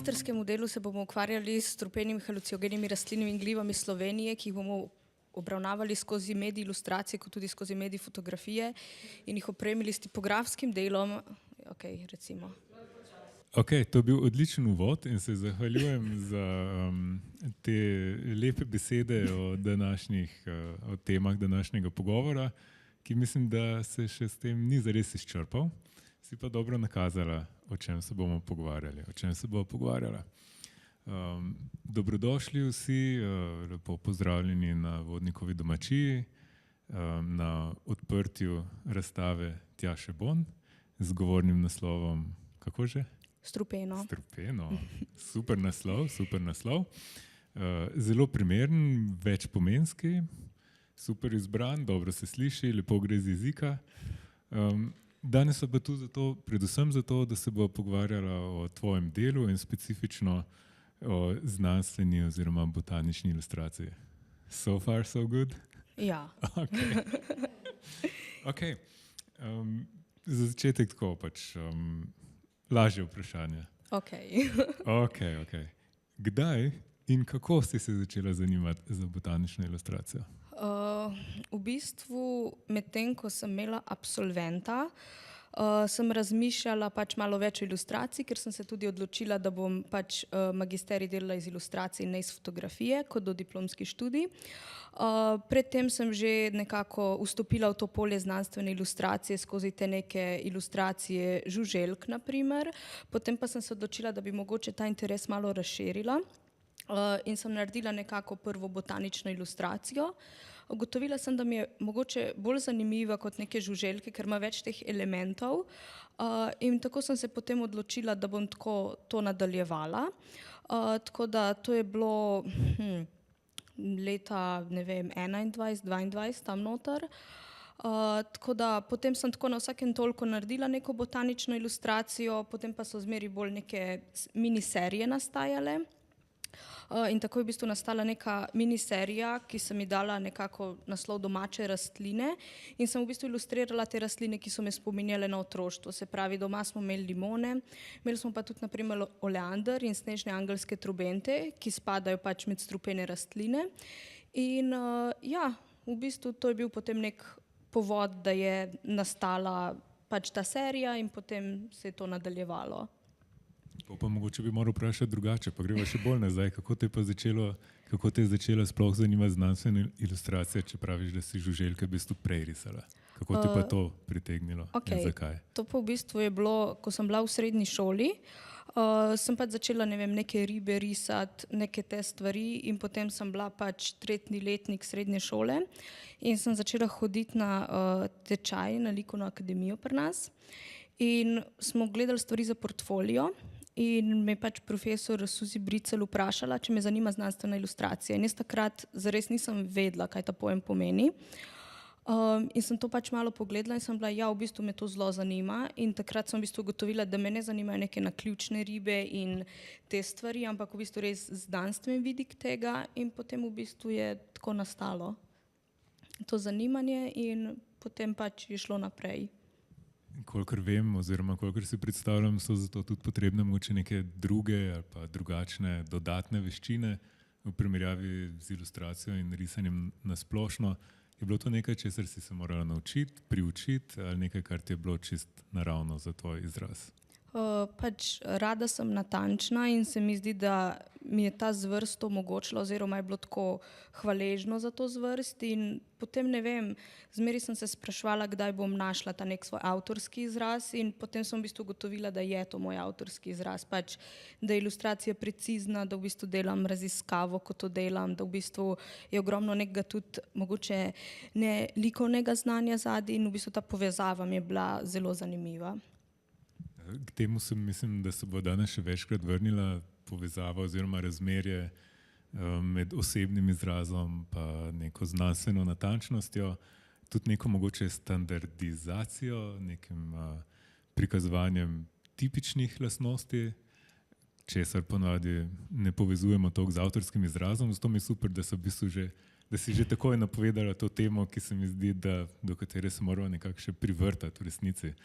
magistrskem delu se bomo ukvarjali s strupenimi halucinogenimi rastlinami in glivami Slovenije, ki jih bomo obravnavali skozi medij ilustracije, kot tudi skozi medij fotografije in jih opremili s tipografskim delom. Recimo. To je bil odličen uvod in se zahvaljujem za te lepe besede o temah današnjega pogovora, ki mislim, da se še s tem ni zares izčrpal. Si pa dobro nakazala, o čem se bomo pogovarjala. Dobrodošli vsi, lepo pozdravljeni na Vodnikovi domačiji, na odprtju razstave Tjaše Bon z govornim naslovom, kako že? Strupeno. Super naslov. Zelo primeren, večpomenski, super izbran, dobro se sliši, lepo gre z jezika. Danes pa tu predvsem zato, da se bo pogovarjala o tvojem delu in specifično o znanstveni oziroma botanični ilustraciji. So far, so good? Ja. Za začetek tako lažje vprašanje. Kdaj in kako si se začela zanimati za botanično ilustracijo? V bistvu, medtem ko sem imela absolventa, sem razmišljala malo več o ilustraciji, ker sem se tudi odločila, da bom magisterij delala iz ilustracije in ne iz fotografije kot dodiplomski študij. Predtem sem že nekako vstopila v to polje znanstvene ilustracije skozi te neke ilustracije žuželk, na primer. Potem pa sem se odločila, da bi mogoče ta interes malo razširila in sem naredila nekako prvo botanično ilustracijo. Ugotovila sem, da mi je mogoče bolj zanimiva kot neke žuželke, ker ima več teh elementov, in tako sem se potem odločila, da bom tako to nadaljevala. Tako da to je bilo leta 21, 22 tam noter. Tako da potem sem tako na vsakem toliko naredila neko botanično ilustracijo, potem pa so zmeri bolj neke miniserije nastajale. In tako je v bistvu nastala neka miniserija, ki sem ji dala nekako naslov Domače rastline in sem v bistvu ilustrirala te rastline, ki so me spominjale na otroštvo. Se pravi, doma smo imeli limone, imeli smo pa tudi na primer oleander in snežne angelske trobente, ki spadajo med strupene rastline. In v bistvu to je bil potem nek povod, da je nastala ta serija in potem se je to nadaljevalo. To pa mogoče bi moral vprašati drugače, pa greva še bolj nazaj. Kako te je začela sploh zanimati znanstvena ilustracija, če praviš, da si žuželke v bistvu prej risala? Kako te pa to pritegnilo in zakaj? To pa v bistvu je bilo, ko sem bila v srednji šoli, sem začela neke ribe risati, neke te stvari in potem sem bila tretji letnik srednje šole in sem začela hoditi na tečaj na likovno akademijo pri nas in smo gledali stvari za portfolio. In me je profesor Suzi Bricelj vprašala, če me zanima znanstvena ilustracija. In jaz takrat zares nisem vedela, kaj ta pojem pomeni. In sem to malo pogledala in sem bila, v bistvu me to zelo zanima. In takrat sem v bistvu ugotovila, da me ne zanimajo neke naključne ribe in te stvari, ampak v bistvu res znanstven vidik tega. In potem v bistvu je tako nastalo to zanimanje in potem je šlo naprej. Kolikor vem oziroma kolikor si predstavljam, so zato tudi potrebne mogoče neke druge ali pa drugačne dodatne veščine v primerjavi z ilustracijo in risanjem na splošno. Je bilo to nekaj, česar si se morala naučiti, priučiti ali nekaj, kar ti je bilo čist naravno za tvoj izraz? Rada sem natančna in se mi zdi, da mi je ta zvrst omogočila oziroma je bilo tako hvaležno za to zvrst in potem ne vem, zmeri sem se spraševala, kdaj bom našla ta nek svoj avtorski izraz in potem sem v bistvu ugotovila, da je to moj avtorski izraz, da je ilustracija precizna, da v bistvu delam raziskavo, ko to delam, da v bistvu je ogromno nekega tudi mogoče ne likovnega znanja zadaj in v bistvu ta povezava mi je bila zelo zanimiva. K temu mislim, da se bo danes še večkrat vrnila povezava oziroma razmerje med osebnim izrazom pa neko znanstveno natančnostjo, tudi neko mogoče standardizacijo, nekim prikazovanjem tipičnih lastnosti, česar ponavadi ne povezujemo toliko z avtorskim izrazom. Zato mi je super, da si že takoj napovedala to temo, ki se mi zdi, do katere se moramo nekako še privrtati v resnici.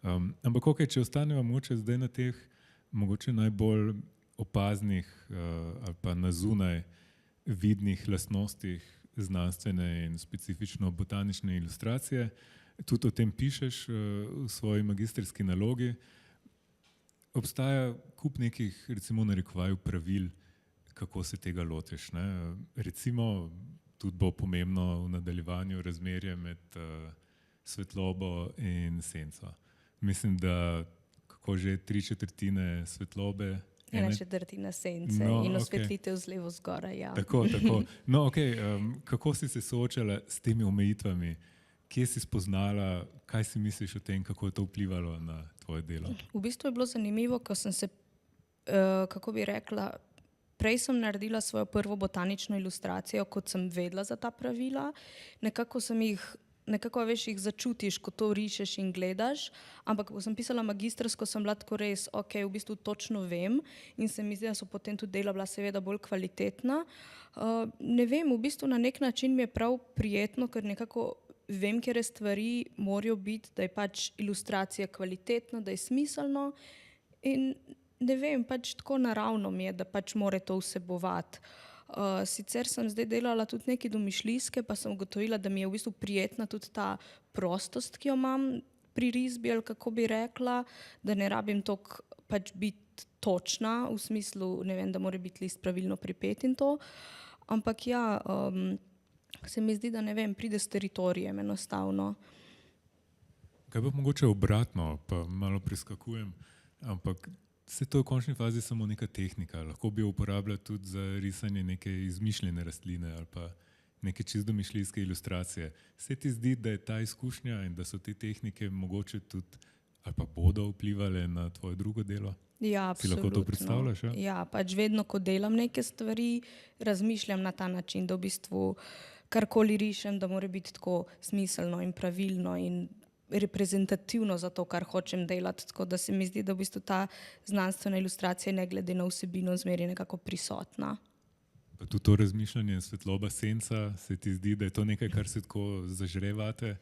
Ampak če ostaneva mogoče zdaj na teh mogoče najbolj opaznih ali pa na zunaj vidnih lastnostih znanstvene in specifično botanične ilustracije. Tudi o tem pišeš v svoji magistrski nalogi. Obstaja kup nekih, recimo narekovaju pravil, kako se tega lotiš, ne? Recimo, tudi bo pomembno v nadaljevanju razmerje med svetlobo in senco. Mislim, da kako že 3/4 svetlobe, 1/4 sence in osvetlitev z levo zgoraj. Ja. Tako. No, kako si se soočala s temi omejitvami? Kje si spoznala, kaj si misliš o tem, kako je to vplivalo na tvoje delo? V bistvu je bilo zanimivo, ko sem se, kako bi rekla, prej sem naredila svojo prvo botanično ilustracijo, kot sem vedela za ta pravila. Nekako veš, jih začutiš, ko to rišeš in gledaš, ampak ko sem pisala magistrsko, sem bila tako res, v bistvu točno vem in se mi zdi, da so potem tudi dela bila seveda bolj kvalitetna. Ne vem, v bistvu na nek način mi je prav prijetno, ker nekako vem, kjer stvari morajo biti, da je pač ilustracija kvalitetna, da je smiselno in ne vem, pač tako naravno mi je, da pač mora to vsebovati. Sicer sem zdaj delala tudi neke domišljijske, pa sem ugotovila, da mi je v bistvu prijetna tudi ta prostost, ki jo imam pri risbi, ali kako bi rekla, da ne rabim toliko pač biti točna, v smislu, ne vem, da mora biti list pravilno pripet in to, ampak ja, se mi zdi, da ne vem, pride s teritorijem enostavno. Kaj pa mogoče obratno, pa malo preskakujem, ampak vse to je v končni fazi samo neka tehnika, lahko bi jo uporabljala tudi za risanje neke izmišljene rastline ali pa neke čisto domišljijske ilustracije. Se ti zdi, da je ta izkušnja in da so te tehnike mogoče tudi ali pa bodo vplivale na tvoje drugo delo? Ja, si lahko to predstavljaš? Ja? Ja, pač vedno, ko delam neke stvari, razmišljam na ta način, da v bistvu karkoli rišem, da mora biti tako smiselno in pravilno in reprezentativno za to, kar hočem delati. Tako da se mi zdi, da v bistvu ta znanstvena ilustracija ne glede na vsebino zmeri nekako prisotna. Pa tudi to razmišljanje svetloba, senca, se ti zdi, da je to nekaj, kar se tako zažre vate,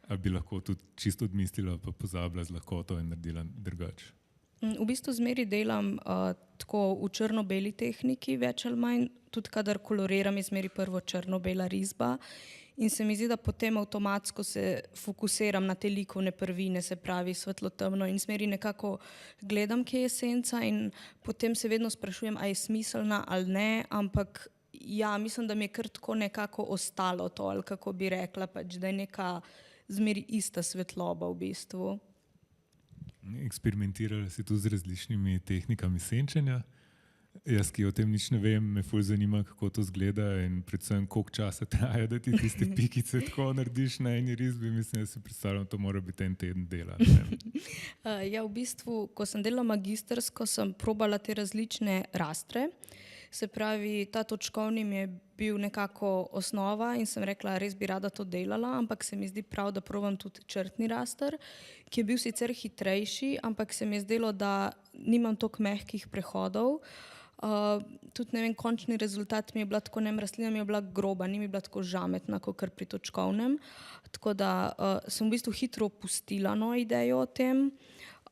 ali bi lahko tudi čisto odmislila pa pozabila z lahkoto in naredila drugače? V bistvu zmeri delam tako v črno-beli tehniki, več ali manj, tudi kadar koloriram, je zmeri prvo črno-bela risba in se mi zdi, da potem avtomatsko se fokusiram na te likovne prvine, se pravi svetlo-temno in zmeri nekako gledam, kje je senca in potem se vedno sprašujem, a je smiselna ali ne, ampak ja, mislim, da mi je kar tako nekako ostalo to, ali kako bi rekla, pač, da je neka zmeri ista svetloba v bistvu. Eksperimentirala si tu z različnimi tehnikami senčenja. Jaz, ki o tem nič ne vem, me ful zanima, kako to izgleda in predvsem koliko časa traja, da ti tiste pikice tako narediš na eni risbi. Mislim, da si predstavljam, to mora biti en teden dela. Ja, v bistvu, ko sem delala magistrsko, sem probala te različne rastre. Se pravi, ta točkovni mi je bil nekako osnova in sem rekla, res bi rada to delala, ampak se mi zdi prav, da probam tudi črtni raster, ki je bil sicer hitrejši, ampak se mi je zdelo, da nimam toliko mehkih prehodov. Tudi ne vem, končni rezultat mi je bila tako, rastlina mi je bila groba, ni mi bila tako žametna, kot pri točkovnem. Tako da sem v bistvu hitro opustila idejo o tem,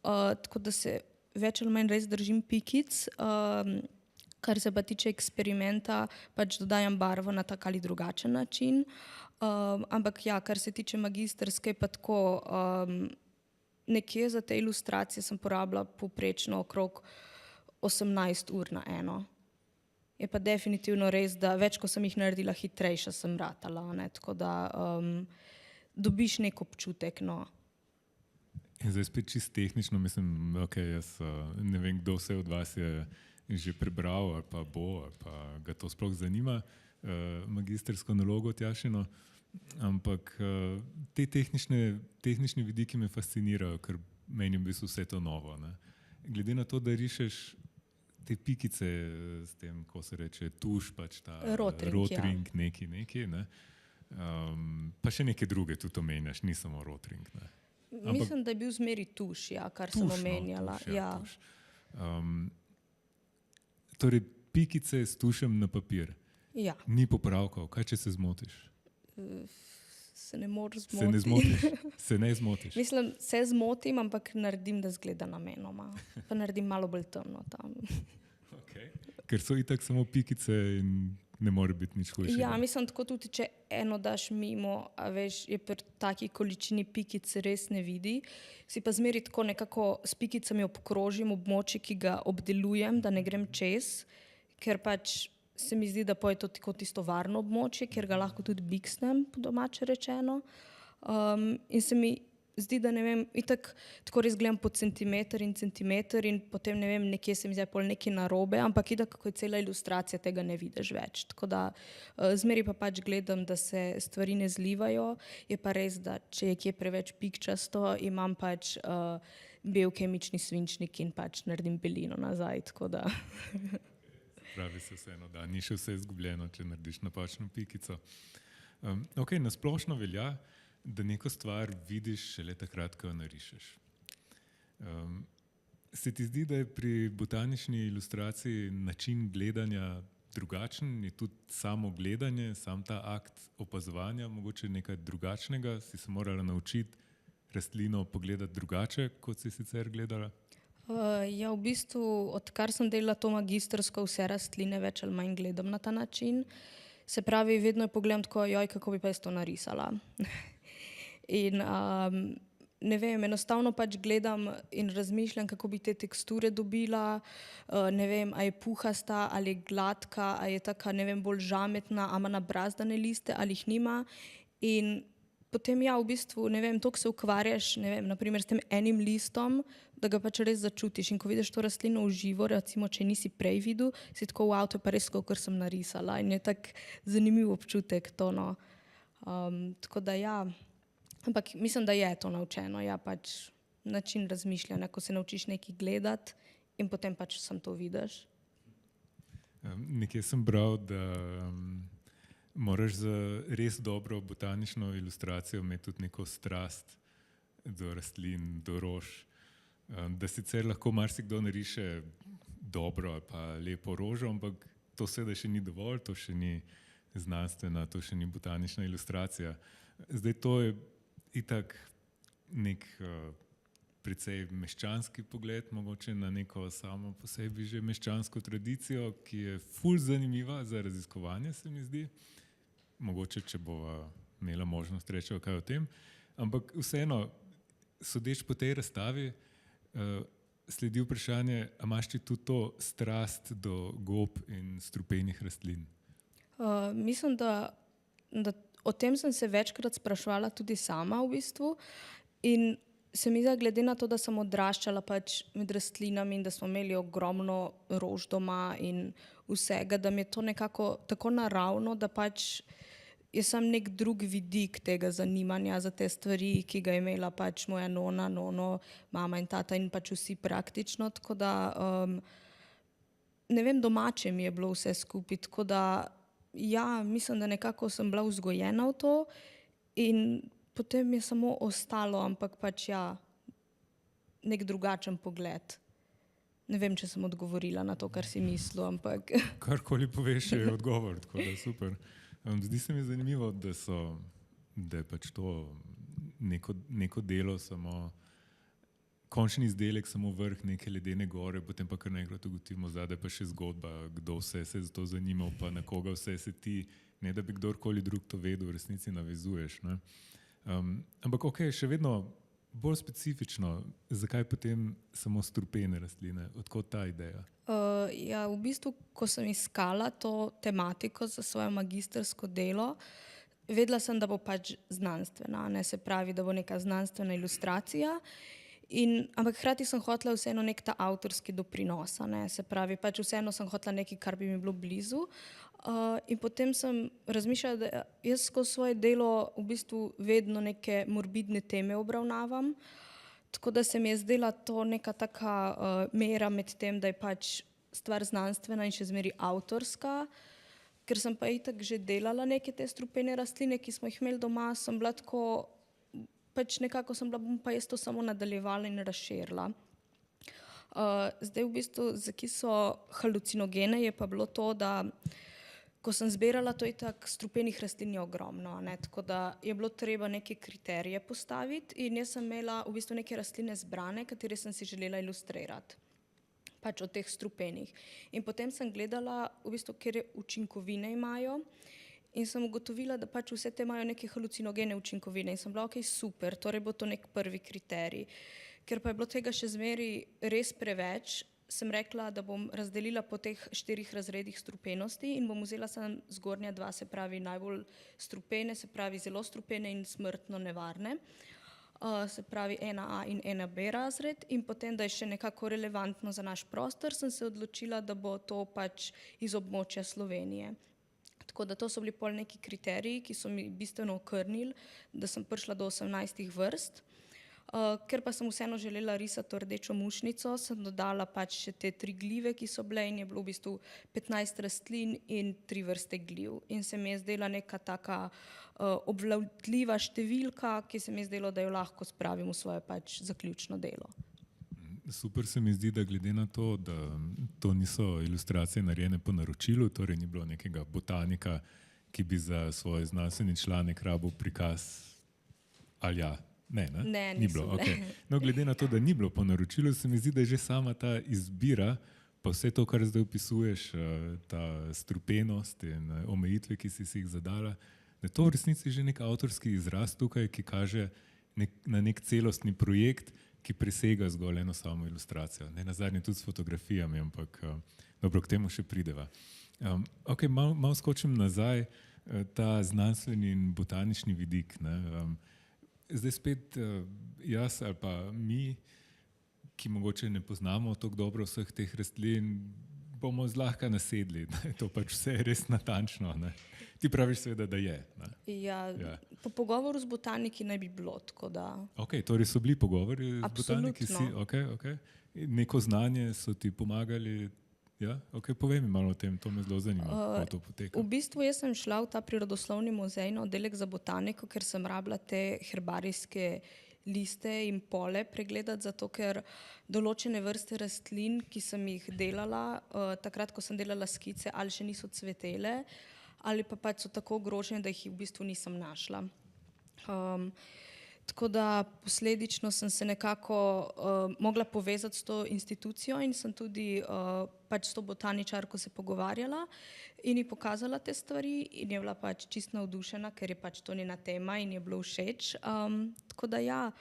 tako da se več ali manj res držim pikic. Kar se pa tiče eksperimenta, pač dodajam barvo na tak ali drugačen način. Ampak ja, kar se tiče magistrske, pa tako nekje za te ilustracije sem porabila povprečno okrog 18 ur na eno. Je pa definitivno res, da več, ko sem jih naredila, hitrejša sem ratala, ne? Tako da dobiš nek občutek. No. In zdaj spet čisto tehnično, mislim, jaz ne vem, kdo vse od vas je že prebral ali pa bo, ali pa ga to sploh zanima, magistrsko nalogo Tjašino, ampak te tehnični vidiki me fascinirajo, ker meni v bistvu vse to novo. Ne? Glede na to, da rišeš te pikice s tem, ko se reče tuš, pač ta rotring, ja. neki, ne? Pa še neke druge tudi omenjaš, ni samo rotring. Ne? Mislim, da je bil zmeri tuš, ja, kar sem omenjala. Tuš, ja, tuš. Torej, pikice s tušem na papir. Ja. Ni popravkov. Kaj, če se zmotiš? Se ne moreš zmotiti. Se ne zmotiš? Se ne zmotiš? Mislim, se zmotim, ampak naredim, da zgleda namenoma. Pa naredim malo bolj temno tam. Okay. Ker so itak samo pikice in ne more biti nič hujšega. Ja, mislim, tako tudi, če eno daš mimo, a veš, je pri taki količini pikic res ne vidi. Si pa zmeri tako nekako s pikicami obkrožim območje, ki ga obdelujem, da ne grem čez, ker pač se mi zdi, da je to tako tisto varno območje, kjer ga lahko tudi biksnem, po domače rečeno. In se mi zdi, da ne vem, itak tako res gledam po centimeter in potem ne vem, nekje se mi zdi pol nekaj narobe, ampak itak, kako je cela ilustracija, tega ne vidiš več. Tako da zmeri pa pač gledam, da se stvari ne zlivajo. Je pa res, da če je kje preveč pikčasto, imam pač bel kemični svinčnik in pač naredim belino nazaj, tako da... Pravi se vseeno, da ni še vse izgubljeno, če narediš napačno pikico. Ok, nasplošno velja, da neko stvar vidiš šele takrat, ko jo narišeš. Se ti zdi, da je pri botanični ilustraciji način gledanja drugačen? Je tudi samo gledanje, sam ta akt opazovanja mogoče nekaj drugačnega? Si se morala naučiti rastlino pogledati drugače, kot si sicer gledala? Ja, v bistvu, odkar sem delala to magistrsko, vse rastline več ali manj gledam na ta način. Se pravi, vedno pogledam tako, joj, kako bi pa jaz to narisala. In ne vem, enostavno pač gledam in razmišljam, kako bi te teksture dobila, ne vem, a je puhasta ali gladka, a je taka, ne vem, bolj žametna, a ima nabrazdane liste ali jih nima. In potem ja, v bistvu, ne vem, toliko se ukvarjaš, ne vem, naprimer s tem enim listom, da ga pač res začutiš. In ko vidiš to rastlino v živo, recimo, če nisi prej videl, si tako, wow, to je pa res, kakor sem narisala. In je tak zanimiv občutek to, no. Tako da ja, ampak mislim, da je to naučeno, ja, pač način razmišljanja, ko se naučiš nekaj gledati in potem pač sam to vidiš. Nekje sem bral, da moraš za res dobro botanično ilustracijo imeti tudi neko strast do rastlin, do rož. Da sicer lahko marsikdo nariše dobro ali pa lepo rožo, ampak to seveda še ni dovolj, to še ni znanstvena, to še ni botanična ilustracija. Zdaj to je itak nek precej meščanski pogled, mogoče na neko samo po sebi že meščansko tradicijo, ki je ful zanimiva za raziskovanje, se mi zdi. Mogoče, če bova imela možnost reči kaj o tem. Ampak vseeno, sodeč po tej razstavi, sledi vprašanje, a imaš ti tudi to strast do gob in strupenih rastlin? Mislim, da o tem sem se večkrat spraševala tudi sama v bistvu in se mi zdi, glede na to, da sem odraščala pač med rastlinami in da smo imeli ogromno rož doma in vsega, da mi je to nekako tako naravno, da pač je sam nek drug vidik tega zanimanja za te stvari, ki ga je imela pač moja nona, nono, mama in tata in pač vsi praktično, tako da ne vem, domače mi je bilo vse skupaj, tako da ja, mislim, da nekako sem bila vzgojena v to in potem je samo ostalo, ampak pač ja, nek drugačen pogled. Ne vem, če sem odgovorila na to, kar si mislil, ampak... Karkoli poveš, je odgovor, tako da super. Zdi se mi zanimivo, da je pač to neko delo samo, končni izdelek samo vrh neke ledene gore, potem pa kar naenkrat ugotovimo zadaj pa še zgodba, kdo vse se je za to zanimal, pa na koga vse se ti, ne da bi kdorkoli drug to vedel, v resnici navezuješ. Ne? Ampak ok, še vedno bolj specifično, zakaj potem samo strupene rastline, odkot ta ideja? Ja, v bistvu, ko sem iskala to tematiko za svoje magistrsko delo, vedela sem, da bo pač znanstvena, ne, se pravi, da bo neka znanstvena ilustracija. Ampak hkrati sem hotela vseeno nek ta avtorski doprinos, ne? Se pravi, pač vseeno sem hotela nekaj, kar bi mi bilo blizu. In potem sem razmišljala, da jaz skozi svoje delo v bistvu vedno neke morbidne teme obravnavam, tako da se mi je zdela to neka taka mera med tem, da je pač stvar znanstvena in še zmeri avtorska, ker sem pa itak že delala neke te strupene rastline, ki smo jih imeli doma, sem bila tako pač nekako sem bila, bom pa jaz to samo nadaljevala in razširila. Zdaj v bistvu, zakaj so halucinogene, je pa bilo to, da ko sem zbirala, to itak strupenih rastlin je ogromno, ne? Tako da je bilo treba neke kriterije postaviti in jaz sem imela v bistvu neke rastline zbrane, katere sem si želela ilustrirati. pač o teh strupenih. In potem sem gledala, v bistvu, kjer učinkovine imajo in sem ugotovila, da pač vse te imajo neke halucinogene učinkovine in sem bila, ok, super, torej bo to nek prvi kriterij. Ker pa je bilo tega še zmeri res preveč, sem rekla, da bom razdelila po teh 4 razredih strupenosti in bom vzela samo zgornja 2, se pravi najbolj strupene, se pravi zelo strupene in smrtno nevarne. Se pravi 1A in 1B razred in potem, da je še nekako relevantno za naš prostor, sem se odločila, da bo to pač iz območja Slovenije. Tako da to so bili pol neki kriteriji, ki so mi bistveno okrnili, da sem prišla do 18 vrst. Ker pa sem vseeno želela risati to rdečo mušnico, sem dodala pač še te 3 glive, ki so bile in je bilo v bistvu 15 rastlin in 3 vrste gliv. In se mi je zdela neka taka obvladljiva številka, ki se mi je zdelo, da jo lahko spravim v svoje pač zaključno delo. Super se mi zdi, da glede na to, da to niso ilustracije narejene po naročilu, torej ni bilo nekega botanika, ki bi za svoj znanstveni članek rabil prikaz ali ja. Ne, ni bilo. Okay. No, glede na to, da ni bilo po naročilu, se mi zdi, da je že sama ta izbira, pa vse to, kar zdaj opisuješ, ta strupenost in omejitve, ki si jih zadala, da je to v resnici že nek avtorski izraz tukaj, ki kaže na nek celostni projekt, ki presega zgolj eno samo ilustracijo. Ne nazadnje tudi s fotografijami, ampak dobro, k temu še prideva. Ok, malo skočim nazaj, ta znanstveni in botanični vidik, ne. Zdaj spet jaz ali pa mi, ki mogoče ne poznamo tako dobro vseh teh rastlin, bomo zlahka nasedli, da je to pač vse res natančno. Ne? Ti praviš seveda, da je. Ne? Ja. Po pogovoru z botaniki naj bi bilo, tako da... Ok, torej so bili pogovori z botaniki? Absolutno. Okay. Neko znanje so ti pomagali? Ja? Ok, povej mi malo o tem, to me zelo zanima, kako to poteka. V bistvu jaz sem šla v ta prirodoslovni muzej na oddelek za botaniko, ker sem rabila te herbarijske liste in pole pregledati, zato ker določene vrste rastlin, ki sem jih delala, takrat, ko sem delala skice, ali še niso cvetele, ali pa pač so tako ogrožene, da jih v bistvu nisem našla. Tako da posledično sem se nekako mogla povezati s to institucijo in sem tudi pač s to botaničarko se pogovarjala in ji pokazala te stvari in je bila pač čisto navdušena, ker je pač to njena tema in je bilo všeč. Tako da ja,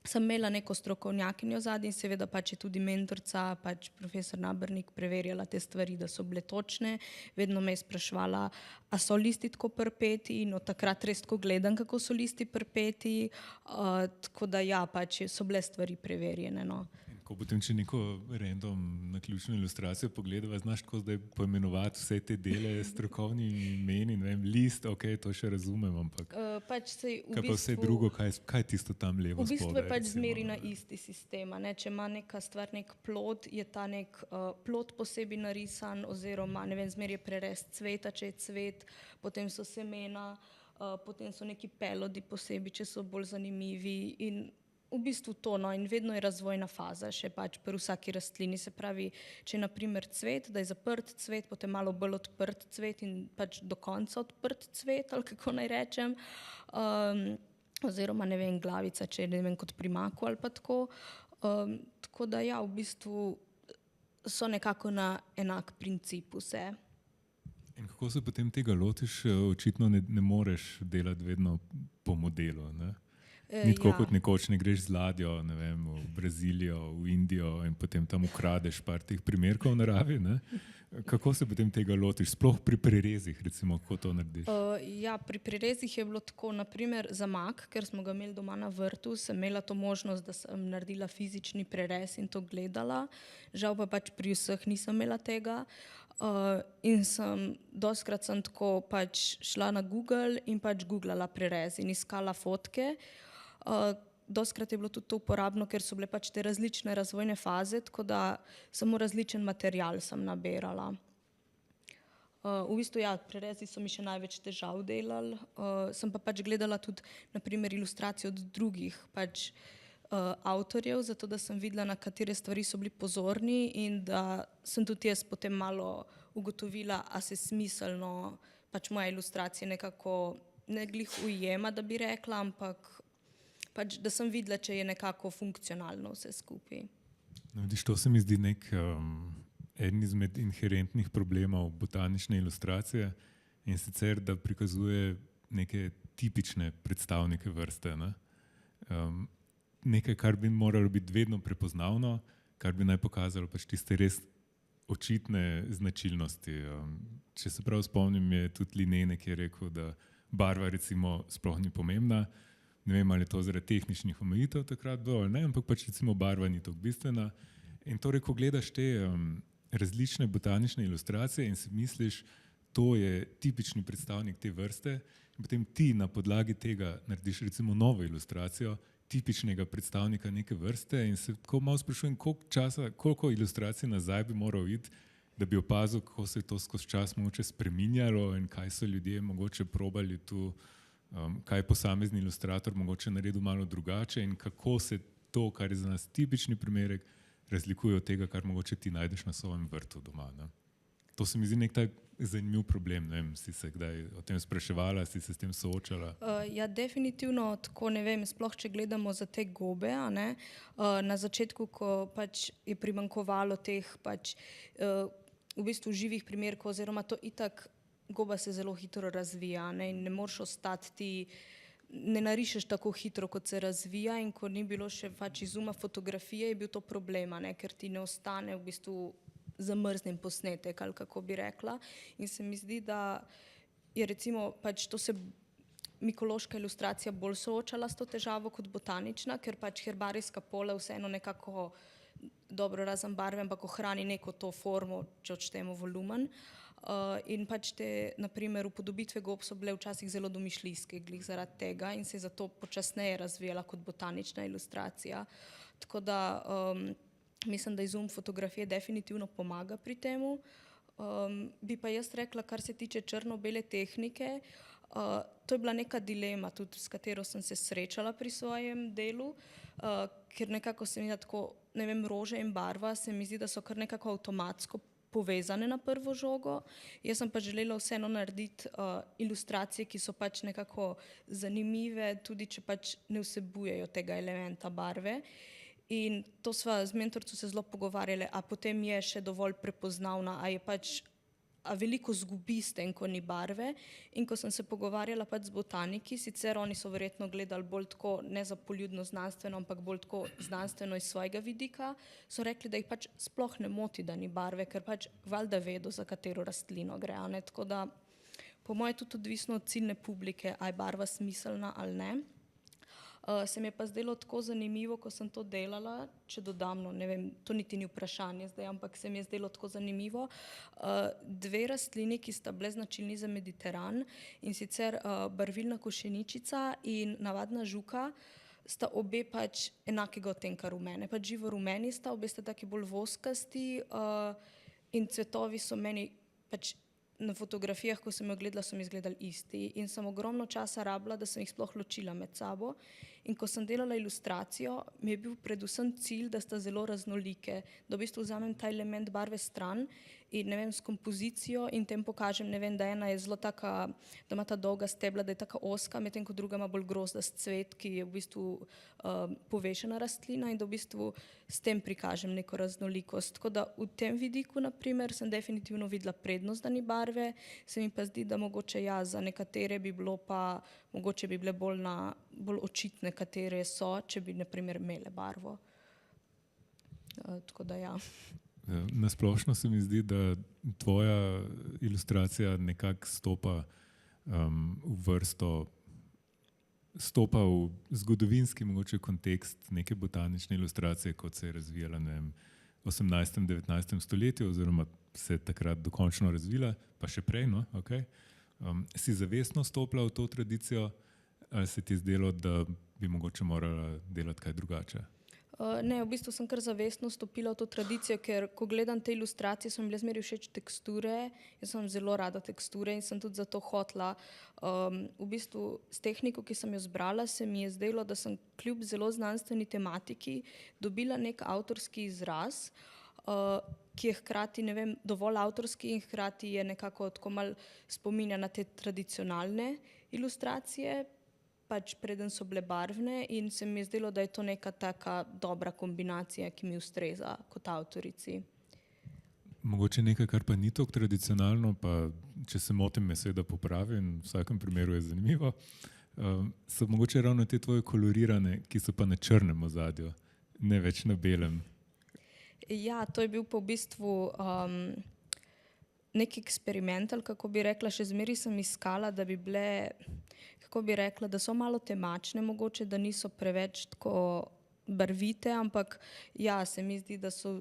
sem imela neko strokovnjakinjo zadaj in seveda pač je tudi mentorica, pač profesor Nabernik preverjala te stvari, da so bile točne. Vedno me je spraševala, a so listi tako prpeti in od takrat res tako gledam, kako so listi prpeti. Tako da ja, pač so bile stvari preverjene. No. Ko potem, če neko random naključno ilustracijo pogledava, znaš tako zdaj poimenovati vse te dele strokovni imeni, ne vem, list, ok, to še razumem, ampak pač kaj pa vse drugo, kaj tisto tam levo spodaj? V bistvu je pač zmeri na isti sistem. Če ima neka stvar nek plod, je ta nek plod posebej narisan oziroma ne vem, zmeri je prerez cveta, če je cvet, potem so semena, potem so neki pelodi posebej, če so bolj zanimivi in v bistvu to, no, in vedno je razvojna faza še pač pri vsaki rastlini, se pravi, če je na primer cvet, da je zaprt cvet, potem malo bolj odprt cvet in pač do konca odprt cvet, ali kako naj rečem, oziroma ne vem, glavica, če je ne vem, kot pri maku ali pa tako. Tako da ja, v bistvu so nekako na enak princip vse. In kako se potem tega lotiš? Očitno ne moreš delati vedno po modelu, ne? Ni tako kot nekoč, ne greš z ladjo, ne vem, v Brazilijo, v Indijo in potem tam ukradeš par teh primerkov v naravi, ne? Kako se potem tega lotiš? Sploh pri prerezih, recimo, kako to narediš? Ja, pri prerezih je bilo tako, naprimer za mak, ker smo ga imeli doma na vrtu, sem imela to možnost, da sem naredila fizični prerez in to gledala. Žal pa pač pri vseh nisem imela tega. In dostikrat sem tako pač šla na Google in pač googlala prerez in iskala fotke. Dostikrat je bilo tudi to uporabno, ker so bile pač te različne razvojne faze, tako da samo različen material sem nabirala. V bistvu ja, prerezi so mi še največ težav delali. Sem pa pač gledala tudi na primer ilustracije od drugih pač avtorjev, zato da sem videla, na katere stvari so bili pozorni in da sem tudi jaz potem malo ugotovila, a se smiselno pač moja ilustracija nekako ne glih ujema, da bi rekla, ampak pač, da sem videla, če je nekako funkcionalno vse skupaj. No, vidiš, to se mi zdi eden izmed inherentnih problemov botanične ilustracije, in sicer, da prikazuje neke tipične predstavnike vrste. Ne? Nekaj, kar bi moralo biti vedno prepoznavno, kar bi naj pokazalo pač tiste res očitne značilnosti. Če se prav spomnim, je tudi Linné, ki je rekel, da barva recimo sploh ni pomembna. Ne vem, ali je to zaradi tehničnih omejitev takrat bilo, ali ne, ampak pač recimo barva ni tako bistvena. In torej, ko gledaš te različne botanične ilustracije in si misliš, to je tipični predstavnik te vrste, in potem ti na podlagi tega narediš recimo novo ilustracijo tipičnega predstavnika neke vrste in se tako malo sprašujem, koliko ilustracij nazaj bi moral iti, da bi opazil, kako se je to skozi čas mogoče spreminjalo in kaj so ljudje mogoče probali tu, kaj je posamezni ilustrator mogoče naredil malo drugače in kako se to, kar je za nas tipični primerek, razlikuje od tega, kar mogoče ti najdeš na svojem vrtu doma. Ne? To se mi zdi nek tak zanimiv problem. Ne vem, si se kdaj o tem spraševala, si se s tem soočala? Ja, definitivno tako, ne vem, sploh če gledamo za te gobe, a ne, na začetku, ko pač je primanjkovalo teh pač v bistvu živih primerkov, oziroma to itak, goba se zelo hitro razvija, ne, in ne moreš ostati ti, ne narišeš tako hitro, kot se razvija, in ko ni bilo še pač izuma fotografije, je bil to problem, a ne, ker ti ne ostane v bistvu zamrznen posnetek, ali kako bi rekla. In se mi zdi, da je recimo pač to se mikološka ilustracija bolj soočala s to težavo kot botanična, ker pač herbarijska pola vseeno nekako dobro razen barve, ampak ohrani neko to formo, če odštejemo volumen. In pač te, naprimer, upodobitve gob so bile včasih zelo domišljijske, glih zaradi tega, in se je zato počasneje razvijala kot botanična ilustracija. Tako da mislim, da izum fotografije definitivno pomaga pri temu. Bi pa jaz rekla, kar se tiče črno-bele tehnike, to je bila neka dilema, tudi s katero sem se srečala pri svojem delu, ker nekako se mi da tako, ne vem, rože in barva, se mi zdi, da so kar nekako avtomatsko povezane na prvo žogo. Jaz sem pa želela vseeno narediti ilustracije, ki so pač nekako zanimive, tudi če pač ne vsebujejo tega elementa barve. In to sva z mentorico se zelo pogovarjali, a potem je še dovolj prepoznavna, a je pač, a veliko zgubi s tem, ko ni barve. In ko sem se pogovarjala pač z botaniki, sicer oni so verjetno gledali bolj tako, ne za poljudno znanstveno, ampak bolj tako znanstveno iz svojega vidika, so rekli, da jih pač sploh ne moti, da ni barve, ker pač valjda vedo, za katero rastlino gre, a ne. Tako da po moje tudi odvisno od ciljne publike, a je barva smiselna ali ne. Se mi je pa zdelo tako zanimivo, ko sem to delala, če dodam, no, ne vem, to niti ni vprašanje zdaj, ampak se mi je zdelo tako zanimivo. Dve rastlini, ki sta bile značilni za Mediteran, in sicer barvilna košeničica in navadna žuka, sta obe pač enakega odtenka rumene. Pač živo rumeni sta, obe sta taki bolj voskasti in cvetovi so meni pač na fotografijah, ko sem jo gledala, so mi izgledali isti. In sem ogromno časa rabila, da sem jih sploh ločila med sabo. In ko sem delala ilustracijo, mi je bil predvsem cilj, da sta zelo raznolike, da v bistvu vzamem ta element barve stran in ne vem, s kompozicijo in tem pokažem, ne vem, da ena je zelo taka, da ima ta dolga stebla, da je taka ozka, medtem ko druga ima bolj grozdast cvet, ki je v bistvu povešena rastlina, in da v bistvu s tem prikažem neko raznolikost. Tako da v tem vidiku, na primer, sem definitivno videla prednost, da ni barve, se mi pa zdi, da mogoče ja, za nekatere bi bilo pa, mogoče bi bile bolj očitne, katere so, če bi, na primer, imele barvo. Tako da ja. Na splošno se mi zdi, da tvoja ilustracija nekako stopa v vrsto, stopa v zgodovinski mogoče kontekst neke botanične ilustracije, kot se je razvijala, ne vem, v 18. 19. stoletju, oziroma se je takrat dokončno razvila, pa še prej, no, okay. Si zavestno stopila v to tradicijo, ali se ti je zdelo, da bi mogoče morala delati kaj drugače? Ne, v bistvu sem kar zavestno stopila v to tradicijo, ker ko gledam te ilustracije, so mi bile zmeraj všeč teksture, jaz sem zelo rada teksture in sem tudi zato hotela. V bistvu s tehniko, ki sem jo zbrala, se mi je zdelo, da sem kljub zelo znanstveni tematiki dobila nek avtorski izraz, ki je hkrati, ne vem, dovolj avtorski in hkrati je nekako tako malo spominja na te tradicionalne ilustracije, pač preden so bile barvne in se mi je zdelo, da je to neka taka dobra kombinacija, ki mi ustreza kot avtorici. Mogoče nekaj, kar pa ni tako tradicionalno, pa če se motim, me seveda popravi in v vsakem primeru je zanimivo, so mogoče ravno te tvoje kolorirane, ki so pa na črnem ozadju, ne več na belem. Ja, to je bil pa v bistvu nek eksperiment, ali kako bi rekla, še zmeraj sem iskala, da bi bile, kako bi rekla, da so malo temačne mogoče, da niso preveč tako barvite, ampak ja, se mi zdi, da so,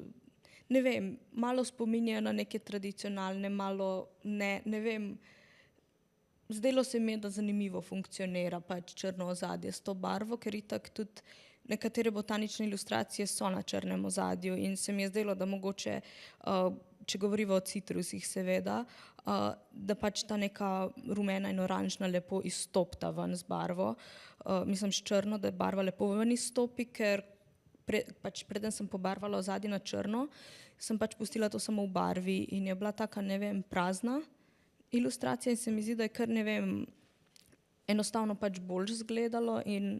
ne vem, malo spominjajo na neke tradicionalne, malo ne vem, zdelo se mi je, da zanimivo funkcionira pač črno ozadje s to barvo, ker itak tudi nekatere botanične ilustracije so na črnem ozadju in se mi je zdelo, da mogoče, če govorimo o citrusih seveda, da pač ta neka rumena in oranžna lepo izstopta ven z barvo. Mislim s črno, da barva lepo ven izstopi, ker pač preden sem pobarvala ozadje na črno, sem pač pustila to samo v barvi in je bila taka, ne vem, prazna ilustracija in se mi zdi, da je kar, ne vem, enostavno pač bolj izgledalo in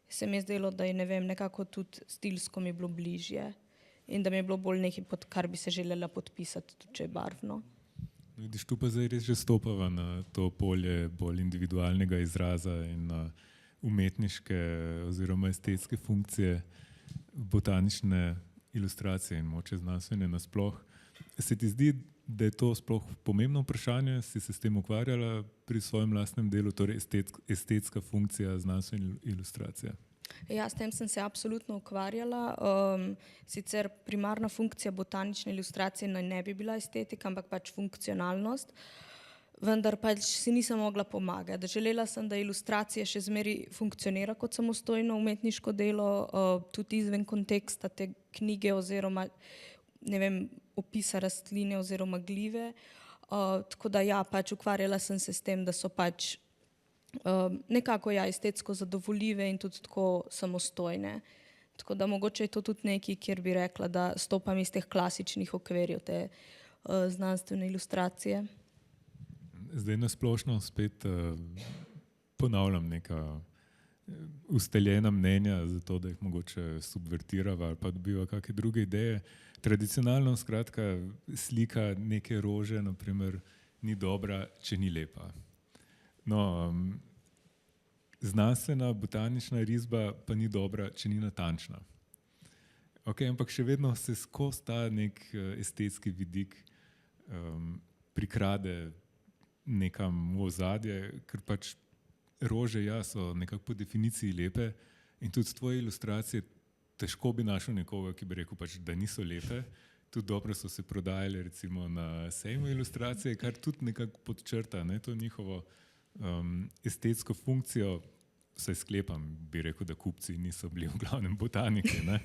se mi je zdelo, da je, ne vem, nekako tudi stilsko mi bilo bližje in da mi je bilo bolj nekaj, pod kar bi se želela podpisati, tudi če je barvno. Vidiš, tu pa zdaj res že stopava na to polje bolj individualnega izraza in na umetniške oziroma estetske funkcije botanične ilustracije in moče znanstvene nasploh. Se ti zdi, da je to sploh pomembno vprašanje? Si se s tem ukvarjala pri svojem lastnem delu, torej estetska funkcija znanstvene ilustracije? Ja, s tem sem se absolutno ukvarjala. Sicer primarna funkcija botanične ilustracije ne bi bila estetika, ampak pač funkcionalnost, vendar pač si nisem mogla pomagati. Želela sem, da ilustracija še zmeraj funkcionira kot samostojno umetniško delo, tudi izven konteksta te knjige oziroma, ne vem, opisa rastline oziroma glive. Tako da ja, pač ukvarjala sem se s tem, da so pač nekako ja, estetsko zadovoljive in tudi tako samostojne. Tako da mogoče je to tudi nekaj, kjer bi rekla, da stopam iz teh klasičnih okvirjev te znanstvene ilustracije. Zdaj na splošno spet ponavljam neka ustaljena mnenja, zato da jih mogoče subvertirava ali pa dobiva kakšne druge ideje. Tradicionalno skratka slika neke rože, naprimer, ni dobra, če ni lepa. No, znanstvena botanična risba pa ni dobra, če ni natančna. Okay, ampak še vedno se skozi ta nek estetski vidik prikrade nekam v ozadje, ker pač rože ja, so nekako po definiciji lepe in tudi tvoje ilustracije težko bi našel nekoga, ki bi rekel pač, da niso lepe. Tudi dobro so se prodajale recimo na sejmu ilustracije, kar tudi nekako podčrta, ne, to njihovo estetsko funkcijo, vsaj sklepam, bi rekel, da kupci niso bili v glavnem botaniki. Ne.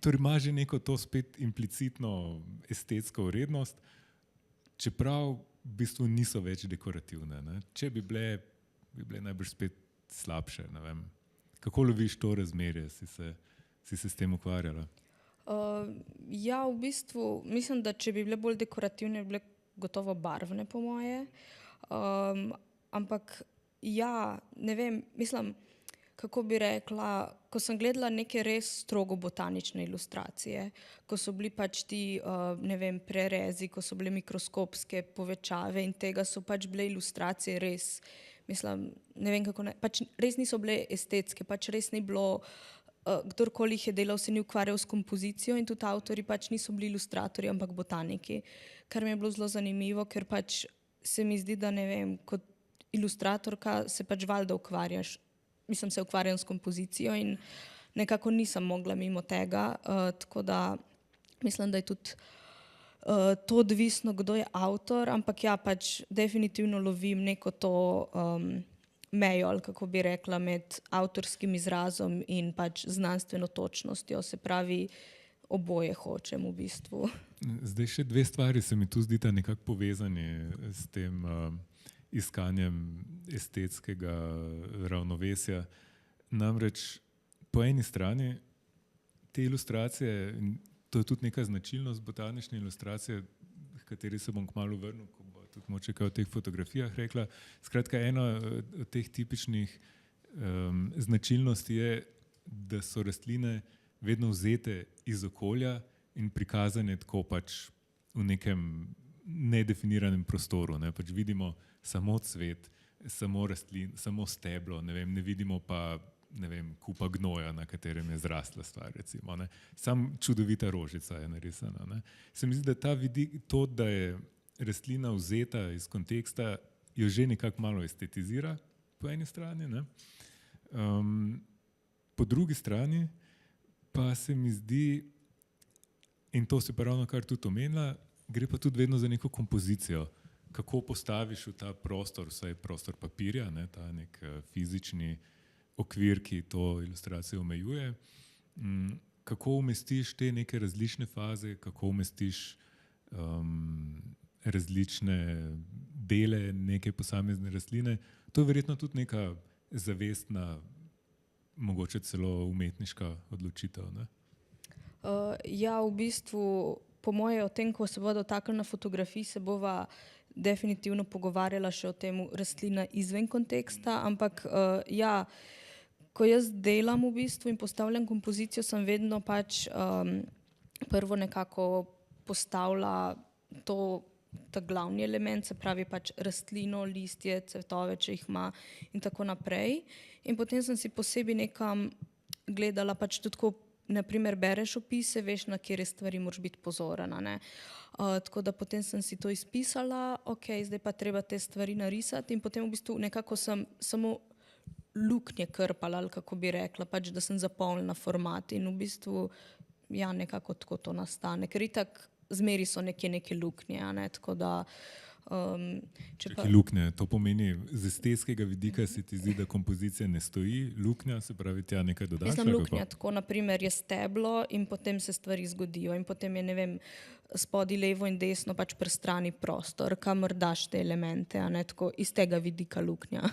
Torej ima že neko to spet implicitno estetsko vrednost, čeprav v bistvu niso več dekorativne. Ne. Če bi bile najbrž spet slabše, ne vem. Kako loviš to razmerje, si se s tem ukvarjala? Ja, v bistvu mislim, da če bi bile bolj dekorativne, bi bile gotovo barvne po moje. Ampak ja, ne vem, mislim, kako bi rekla, ko sem gledala neke res strogo botanične ilustracije, ko so bili pač ti, ne vem, prerezi, ko so bile mikroskopske povečave in tega so pač bile ilustracije res, mislim, ne vem kako pač res niso bile estetske, pač res ni bilo, kdorkoli jih je delal, se ni ukvarjal s kompozicijo in tudi avtorji pač niso bili ilustratorji, ampak botaniki, kar mi je bilo zelo zanimivo, ker pač se mi zdi, da ne vem, kot ilustratorka se pač valjda ukvarjaš, mislim, se ukvarjam s kompozicijo in nekako nisem mogla mimo tega, tako da mislim, da je tudi to odvisno, kdo je avtor, ampak ja, pač definitivno lovim neko to mejo, ali kako bi rekla, med avtorskim izrazom in pač znanstveno točnostjo, se pravi, oboje hočem v bistvu. Zdaj še dve stvari se mi tu zdita nekako povezani s tem iskanjem estetskega ravnovesja. Namreč po eni strani te ilustracije, to je tudi neka značilnost botanične ilustracije, h kateri se bom kmalu vrnil, ko bo tudi moče kaj o teh fotografijah rekla. Skratka, ena od teh tipičnih značilnosti je, da so rastline vedno vzete iz okolja in prikazane tako pač v nekem nedefiniranem prostoru. Ne? Pač vidimo samo cvet, samo rastlin, samo steblo, ne vidimo pa kupa gnoja, na katerem je zrasla stvar. Recimo, ne? Sam čudovita rožica je narisana. Ne? Se mi zdi, da ta vidik, to, da je rastlina vzeta iz konteksta, jo že nekako malo estetizira po eni strani. Ne? Po drugi strani pa se mi zdi, in to si pa ravno kar tudi omenila, gre pa tudi vedno za neko kompozicijo. Kako postaviš v ta prostor, vsaj prostor papirja, ne, ta nek fizični okvir, ki to ilustracijo omejuje, kako umestiš te neke različne faze, kako umestiš različne dele neke posamezne rastline. To je verjetno tudi neka zavestna, mogoče celo umetniška odločitev. Ne? Ja, v bistvu, po moje, o tem, ko se bodo dotaknili na fotografiji, se bova definitivno pogovarjala še o tem rastlina izven konteksta, ampak ja, ko jaz delam v bistvu in postavljam kompozicijo, sem vedno pač prvo nekako postavila ta glavni element, se pravi pač rastlino, listje, cvetove, če jih ima in tako naprej. In potem sem si posebej nekam gledala, pač tudi ko naprimer bereš opise, veš, na kjer stvari moraš biti pozoren. Tako da potem sem si to izpisala, ok, zdaj pa treba te stvari narisati in potem v bistvu nekako sem samo luknje krpala, ali kako bi rekla, pač da sem zapolnila format in v bistvu ja, nekako tako to nastane, ker itak zmeri so neke luknje, tako da luknje, to pomeni z estetskega vidika se ti zdi, da kompozicija ne stoji, luknja, se pravi tja nekaj dodaš? Mislim, luknja, tako naprimer je steblo in potem se stvari zgodijo in potem je, ne vem, spodi levo in desno pač prstrani prostor, kamor daš te elemente, tako iz tega vidika luknja.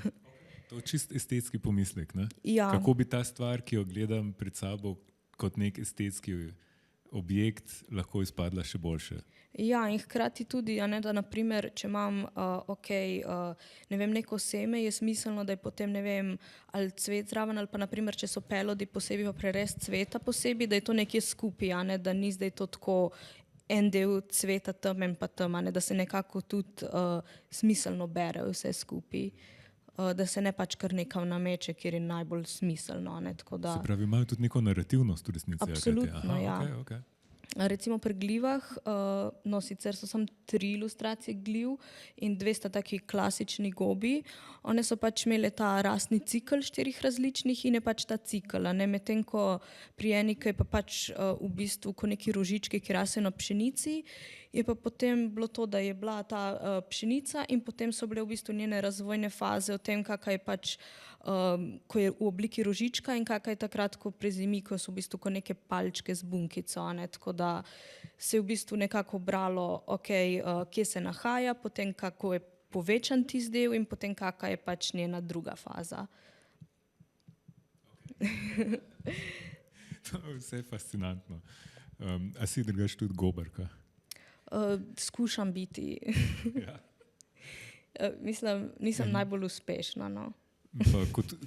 To je čist estetski pomislek, ne? Ja. Kako bi ta stvar, ki jo gledam pred sabo kot nek estetski objekt, lahko izpadla še boljše? Ja, in hkrati tudi, da naprimer, če imam neko seme, je smiselno, da je potem, ne vem, ali cvet zraven, ali pa naprimer, če so pelodi posebej, pa prerez cveta posebej, da je to nekje skupaj, da ni zdaj to tako en del cveta tam in pa tam, da se nekako tudi smiselno bere vse skupaj. Da se ne pač kar nekam nameče, kjer je najbolj smiselno. Se pravi, imajo tudi neko narativnost v resnici? Absolutno, ja. Okay. Recimo pri glivah, no sicer so samo 3 ilustracije gliv in 2 sta taki klasični gobi. One so pač imele ta rastni cikel 4 različnih in je pač ta cikel. Medtem ko pri eni, ki je pa pač v bistvu ko neki rožički, ki rasejo na pšenici, je pa potem bilo to, da je bila ta pšenica in potem so bile v bistvu njene razvojne faze o tem, kakaj je pač, ko je v obliki rožička in kakaj je takrat, ko prezimi, ko so v bistvu ko neke palčke z bunkico. Tako da se je v bistvu nekako bralo, kje se nahaja, potem kako je povečan tisti del in potem kakaj je pač njena druga faza. To je vse fascinantno. A si drugače tudi gobarka? Skušam biti. Ja. Mislim, nisem najbolj uspešna. No. Pa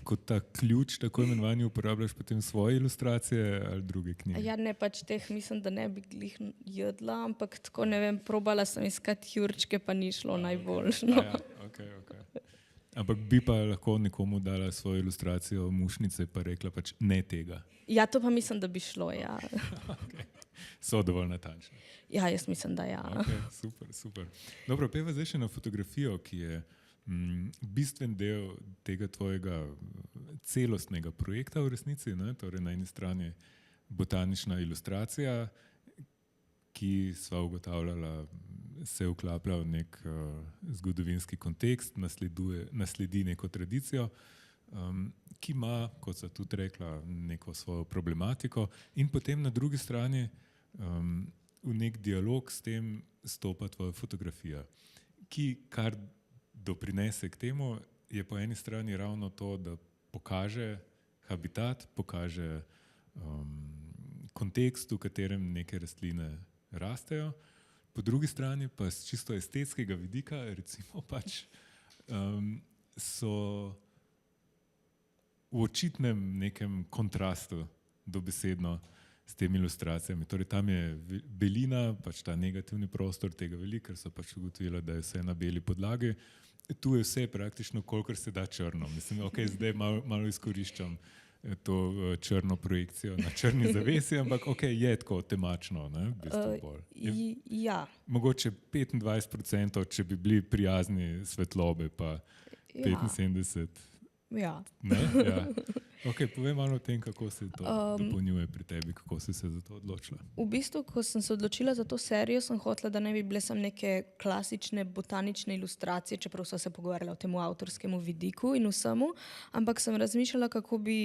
kot ta ključ, tako imenovani, uporabljaš potem svoje ilustracije ali druge knjige? Ja, ne, pač teh mislim, da ne bi glih jedla, ampak tako, ne vem, probala sem iskati jurčke, pa ni šlo najboljš. No. Ja, okay. Ampak bi pa lahko nekomu dala svojo ilustracijo mušnice pa rekla pač ne tega? Ja, to pa mislim, da bi šlo, ja. Okay. So dovolj natančni? Ja, jaz mislim, da ja. Okay, super. Dobro, peva zdaj še na fotografijo, ki je bistven del tega tvojega celostnega projekta v resnici, ne? Torej na eni strani botanična ilustracija, ki sva ugotavljala, se vklaplja v nek zgodovinski kontekst, nasledi neko tradicijo, ki ima, kot so tudi rekla, neko svojo problematiko in potem na drugi strani v nek dialog s tem stopa tvoja fotografija, ki kar doprinese k temu, je po eni strani ravno to, da pokaže habitat, pokaže kontekst, v katerem neke rastline rastejo, po po drugi strani pa z čisto estetskega vidika, recimo pač so v očitnem nekem kontrastu dobesedno s temi ilustracijami. Torej tam je belina, pač ta negativni prostor tega veliko, ker so pač ugotovili, da je vse na beli podlagi. Tu je vse praktično kolikor se da črno. Mislim, ok, zdaj malo izkoriščam to črno projekcijo na črni zavesi, ampak ok, je tako temačno, ne, v bistvu bolj. Ja. Mogoče 25%, če bi bili prijazni svetlobe, pa 75%. Ja. Ne? Ja. Ok, povej malo o tem, kako se to dopolnjuje pri tebi, kako si se za to odločila. V bistvu, ko sem se odločila za to serijo, sem hotela, da ne bi bile samo neke klasične botanične ilustracije, čeprav sva se pogovarjala o tem avtorskemu vidiku in vsemu, ampak sem razmišljala, kako bi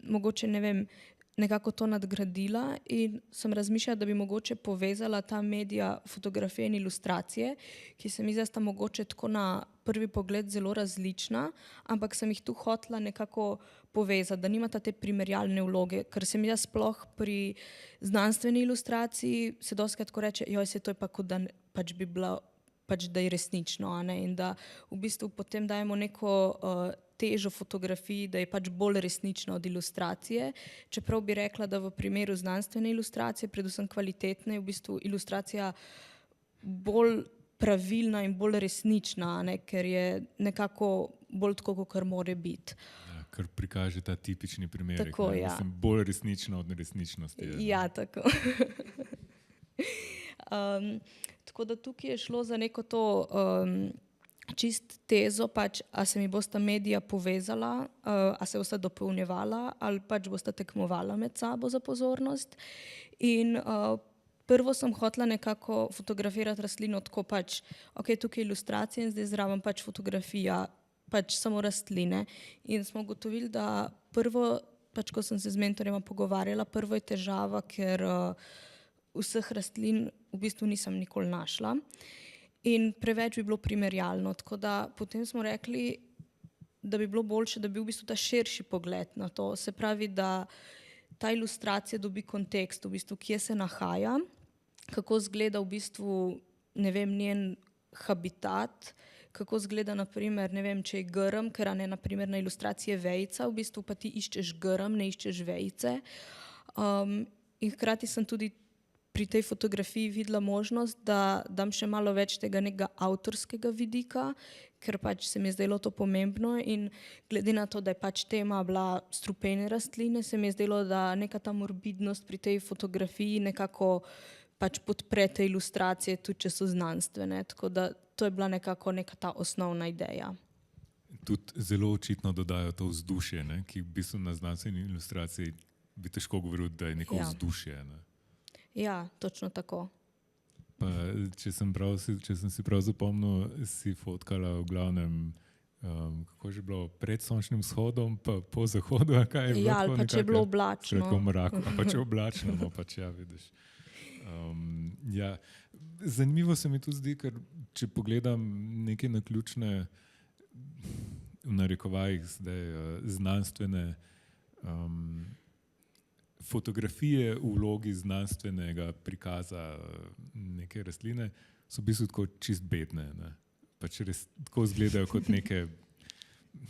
mogoče, ne vem, nekako to nadgradila in sem razmišljala, da bi mogoče povezala ta medija fotografije in ilustracije, ki se mi zdi, da sta mogoče tako na prvi pogled zelo različna, ampak sem jih tu hotela nekako povezati, da nimata te primerjalne vloge, ker se mi zdi sploh pri znanstveni ilustraciji se dostikrat tako reče, joj, se to je pa kot da pač bi bila, pač da je resnično, a ne, in da v bistvu potem dajemo neko težo fotografiji, da je pač bolj resnična od ilustracije, čeprav bi rekla, da v primeru znanstvene ilustracije, predvsem kvalitetne, je v bistvu ilustracija bolj pravilna in bolj resnična, ne, ker je nekako bolj tako, kot mora biti. Ja, ker prikaže ta tipični primer, Tako, ja. Mislim, bolj resnično od resničnosti. Ja, tako. Tako da tukaj je šlo za neko to čist tezo, pač, a se mi bosta medija povezala, a se bosta dopolnjevala ali pač bosta tekmovala med sabo za pozornost. In prvo sem hotela nekako fotografirati rastlino tako pač, ok, tukaj je ilustracija in zdaj zraven pač fotografija, pač samo rastline. In smo ugotovili, da prvo, pač ko sem se z mentorjema pogovarjala, prvo je težava, ker vseh rastlin v bistvu nisem nikoli našla. In preveč bi bilo primerjalno, tako da potem smo rekli, da bi bilo boljše, da bi v bistvu ta širši pogled na to, se pravi, da ta ilustracija dobi kontekst, v bistvu, kje se nahaja, kako izgleda v bistvu, ne vem, njen habitat, kako izgleda, naprimer, ne vem, če je grm, ker ne, naprimer, na ilustraciji je vejica, v bistvu pa ti iščeš grm, ne iščeš vejice. In hkrati sem tudi pri tej fotografiji videla možnost, da dam še malo več tega nekega avtorskega vidika, ker pač se mi je zdelo to pomembno in glede na to, da je pač tema bila strupene rastline, se mi je zdelo, da neka ta morbidnost pri tej fotografiji nekako pač podpre te ilustracije, tudi če so znanstvene. Tako da to je bila nekako neka ta osnovna ideja. Tudi zelo očitno dodajo to vzdušje, ne, ki v bistvu na znanstveni ilustraciji bi težko govoril, da je neko vzdušje. Ne. Ja, točno tako. Pa, če sem si prav zapomnil, si fotkala v glavnem, kako je že bilo, pred sončnim vzhodom, pa po zahodu, a kaj je bilo? Ja, ali pa če je bilo oblačno. Skratka v mraku, a pa če je oblačno, no pač ja, vidiš. Ja, zanimivo se mi tudi zdi, ker če pogledam neke naključne, v narekovajih zdaj, znanstvene fotografije v vlogi znanstvenega prikaza neke rastline so v bistvu tako čist bedne. Ne? Pač res tako izgledajo kot neke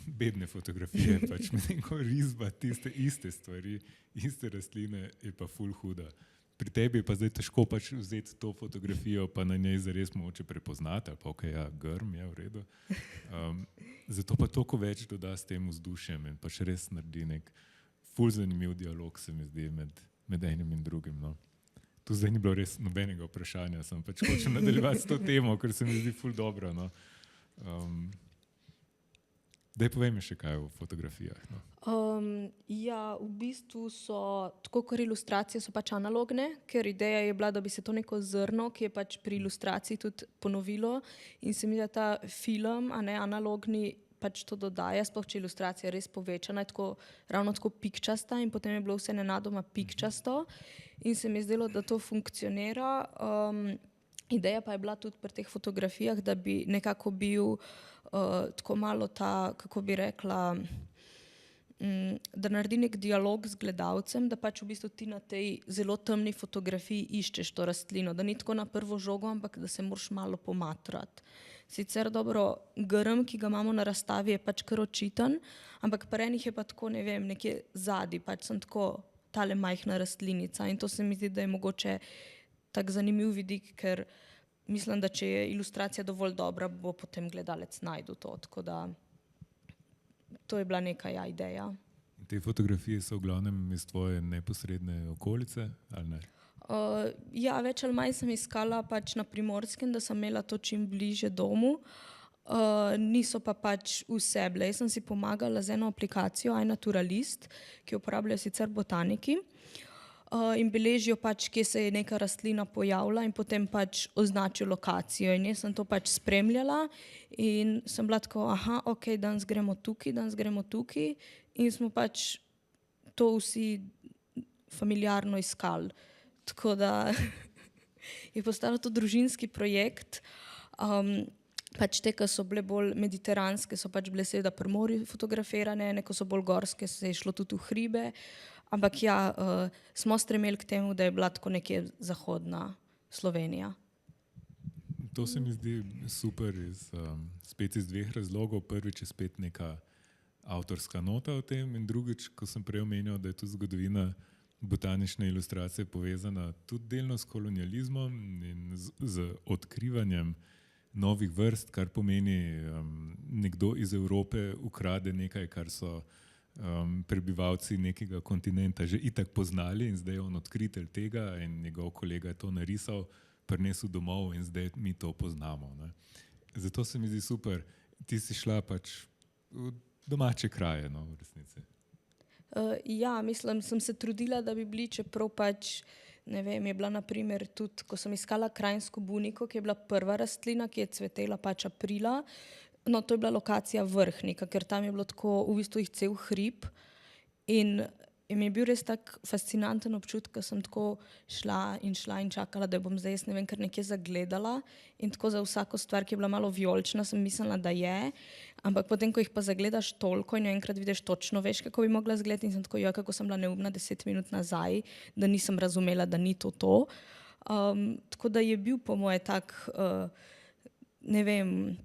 bedne fotografije, pač medtem ko risba tiste iste stvari, iste rastline je pa ful huda. Pri tebi je pa zdaj težko pač vzeti to fotografijo pa na njej zares mogoče prepoznati, ali pa ok, ja, grm je v redu. Zato pa toliko več doda s tem vzdušjem in pač res naredi nek ful zanimiv dialog, se mi zdi, med enim in drugim. No. Tu zdaj ni bilo res nobenega vprašanja, sem pač hočem nadaljevati s to temo, ker se mi zdi ful dobro. No. Daj povej mi še kaj o fotografijah. No. Ja, v bistvu so, tako kot ilustracije, so pač analogne, ker ideja je bila, da bi se to neko zrno, ki je pač pri ilustraciji tudi ponovilo in se mi da ta film, a ne analogni, pač to dodaja, sploh če ilustracija res povečana, je tako, ravno tako pikčasta in potem je bilo vse nenadoma pikčasto in se mi je zdelo, da to funkcionira. Ideja pa je bila tudi pri teh fotografijah, da bi nekako bil tako malo ta, kako bi rekla, da naredi nek dialog z gledalcem, da pač v bistvu ti na tej zelo temni fotografiji iščeš to rastlino, da ni tako na prvo žogo, ampak da se moraš malo pomatrati. Sicer dobro, grm, ki ga imamo na razstavi, je pač kar očiten, ampak pri enih je pa tako, ne vem, nekje zadaj, pač sem tako tale majhna rastlinica in to se mi zdi, da je mogoče tak zanimiv vidik, ker mislim, da če je ilustracija dovolj dobra, bo potem gledalec našel to, tako da to je bila neka ideja. Te fotografije so v glavnem iz tvoje neposredne okolice, ali ne? Ja, več ali manj sem iskala pač na Primorskem, da sem imela to čim bliže domu. Niso pa pač vse bile. Jaz sem si pomagala z eno aplikacijo, iNaturalist, ki jo uporabljajo sicer botaniki. In beležijo pač, kje se je neka rastlina pojavila in potem pač označijo lokacijo. In jaz sem to pač spremljala in sem bila tako, ok, danes gremo tukaj in smo pač to vsi familiarno iskali. Tako da je postalo to družinski projekt. Pač te, ki so bile bolj mediteranske, so pač bile seveda pri morju fotografirane, neko so bolj gorske, se je šlo tudi v hribe. Ampak ja, smo stremeli k temu, da je bila tako nekje zahodna Slovenija. To se mi zdi super spet iz dveh razlogov. Prvič je spet neka avtorska nota o tem in drugič, ko sem prej omenjal, da je tu zgodovina botanične ilustracije povezana tudi delno s kolonializmom in z odkrivanjem novih vrst, kar pomeni, nekdo iz Evrope ukrade nekaj, kar so prebivalci nekega kontinenta že itak poznali in zdaj je on odkritelj tega in njegov kolega je to narisal, prinesel domov in zdaj mi to poznamo. Ne. Zato se mi zdi super. Ti si šla pač v domače kraje, no, v resnici. Ja, mislim, sem se trudila, da bi bili, čeprav pač, ne vem, je bila naprimer tudi, ko sem iskala krajinsko buniko, ki je bila prva rastlina, ki je cvetela pač aprila, no, to je bila lokacija Vrhnika, ker tam je bilo tako, v bistvu jih cel hrib in mi je bil res tak fascinanten občutek, ko sem tako šla in čakala, da bom zdaj, jaz ne vem, kar nekje zagledala in tako za vsako stvar, ki je bila malo vijolična, sem mislila, da je, ampak potem, ko jih pa zagledaš toliko in enkrat vidiš točno, veš, kako bi mogla zgledati in sem tako, kako sem bila neumna 10 minut nazaj, da nisem razumela, da ni to. Tako da je bil po moje tak, ne vem,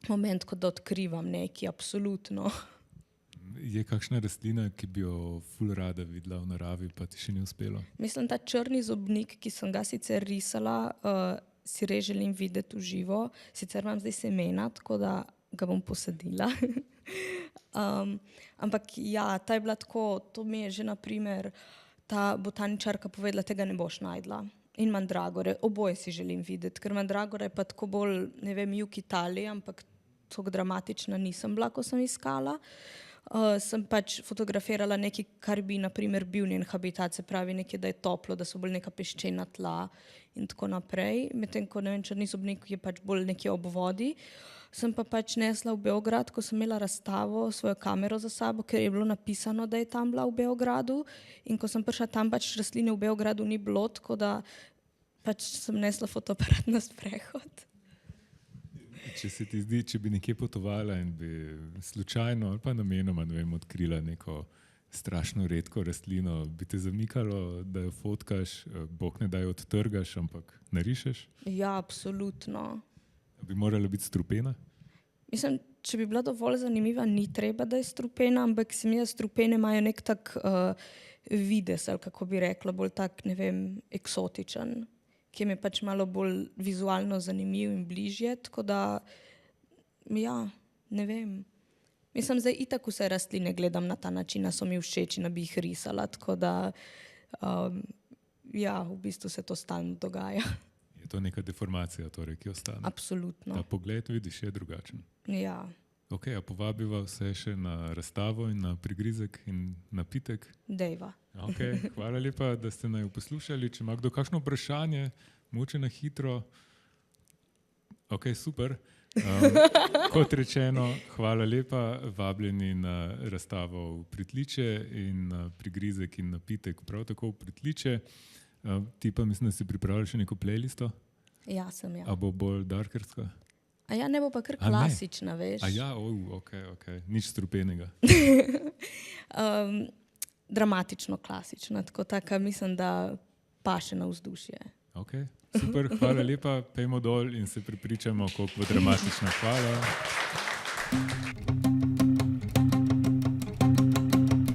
moment, kot da odkrivam nekaj, absolutno. Je kakšna rastlina, ki bi jo ful rada videla v naravi, pa ti še ni uspelo? Mislim, ta črni zobnik, ki sem ga sicer risala, si res želim videti v živo. Sicer imam zdaj semena, tako da ga bom posadila. Ampak ja, ta je bila tako, to mi je že naprimer ta botaničarka povedala, tega ne boš najdla. In mandragore, oboje si želim videti, ker mandragora je pa tako bolj, ne vem, jug Italije, ampak tako dramatična nisem bila, ko sem iskala. Sem pač fotografirala nekaj, kar bi naprimer bil njen habitat, se pravi nekaj, da je toplo, da so bolj neka peščena tla in tako naprej. Medtem ko, ne vem, črni zobnik je pač bolj nekje ob vodi. Sem pa pač nesla v Beograd, ko sem imela razstavo, svojo kamero za sabo, ker je bilo napisano, da je tam bila v Beogradu. In ko sem prišla tam, pač rastline v Beogradu ni bilo, tako da pač sem nesla fotoaparat na sprehod. Če se ti zdi, če bi nekje potovala in bi slučajno ali pa namenoma, ne vem, odkrila neko strašno redko rastlino, bi te zamikalo, da jo fotkaš, bog ne daj odtrgaš, ampak narišeš? Ja, absolutno. Bi morala biti strupena? Mislim, če bi bila dovolj zanimiva, ni treba, da je strupena, ampak se mi zdi, strupene imajo nek tak videz, ali kako bi rekla, bolj tak, ne vem, eksotičen, ki mi je pač malo bolj vizualno zanimiv in bližje, tako da, ja, ne vem. Mislim, zdaj itak vse rastline gledam na ta način, so mi všeč in bi jih risala, tako da, ja, v bistvu se to stalno dogaja. Je to neka deformacija, torej, ki ostane? Absolutno. Ta pogled vidiš je drugačen. Ja. Ok, a povabiva vse še na razstavo in na prigrizek in napitek? Dejva. Ok, hvala lepa, da ste naju poslušali. Če ima kdo kakšno vprašanje, moče na hitro. Ok, super. Kot rečeno, hvala lepa, vabljeni na razstavo v Pritličje in na prigrizek in napitek prav tako v Pritličje. Ti pa mislim, da si pripravili še neko playlisto? Ja, sem ja. A bo bolj darkerska? A ja, ne bo pa kar A ne? klasična, veš. A ja, ok. Nič strupenega. Dramatično klasična, tako taka, mislim, da paše na vzdušje. Ok, super, hvala lepa, pejmo dol in se prepričamo, koliko bo dramatična. Hvala.